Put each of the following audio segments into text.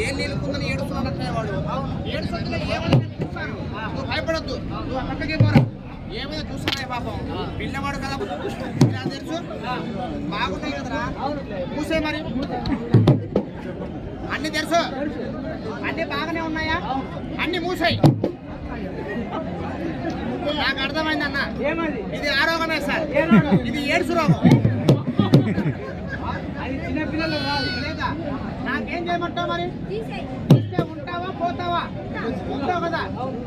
ఏం నిలుపుందని ఏడుస్తున్నట్టే వాడు ఏడుస్తుంటే ఏమైనా నువ్వు భయపడద్దు, నువ్వు పక్కకి పోరా. ఏమైనా చూస్తున్నాయి పాపం పిల్లవాడు కదా, ఇలా తెలుసు బాగున్నాయి కదరా. చూసే మరి అన్ని తెలుసు, అన్ని బాగానే ఉన్నాయా, అన్ని మూసాయి. నాకు అర్థమైంది అన్న, ఇది ఆరోగమే సార్, ఇది ఏడ్సు రోగం. అది చిన్నపిల్లలు లేదా, నాకేం చేయమంటావు మరి? ఇస్తే ఉంటావా పోతావా? ఉంటావు కదా,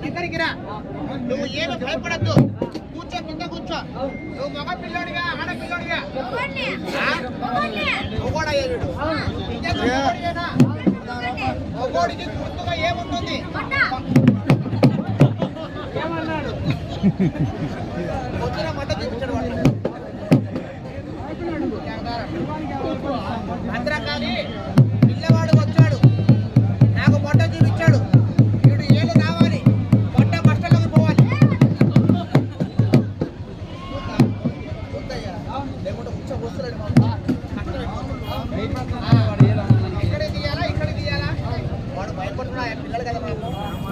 ఇక్కడికి రా. నువ్వు ఏమి భయపడద్దు, కూర్చో, కింద కూర్చో. నువ్వు మగ పిల్లోడిగా ఆడపిల్లోడిగా మొగోడా ఏడు మొగోడికి గుర్తుగా ఏముంటుంది? ఏమన్నాడు? వచ్చిన మంట చూపించాడు వాడు. అందరం కానీ పిల్లవాడు వచ్చాడు, నాకు మొట్ట చూపించాడు. వీడు ఏళ్ళు రావాలి, మొట్ట కష్టంలోకి పోవాలి. ఇక్కడే తీయాలా, ఇక్కడ తీయాలా? వాడు భయపడుతున్నా పిల్లలు కదా మాకు.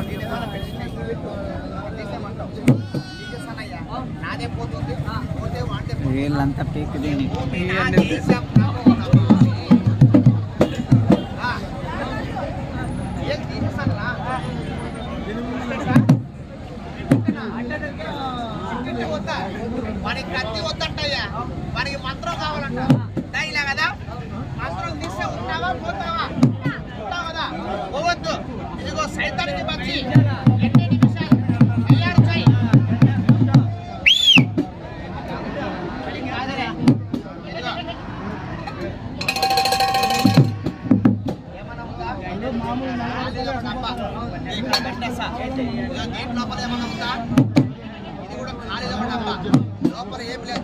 నేనేమన్నా తీసేమంటావు, తీసేస్తానయ్యా. నాదే పోతుంది, పోతే వాడితే వీళ్ళంతా పీక్ దేని మనకి కత్తి వద్దంటయ్యా, మనకి మంత్రం కావాలంట. ఇలా కదా, మంత్రం తీస్తే ఉంటావా పోతావా? ఉంటావు కదా, పోవద్దు. ఇదిగో సైతానికి పచ్చి ఎన్ని నిమిషాలు అయ్యాడుచాయి. ఏమన్నా ఉందా? గేట్ లోపల ఏమన్నా ఉందా? ఇది కూడా ఖాళీ లోపల ఏం లేదు.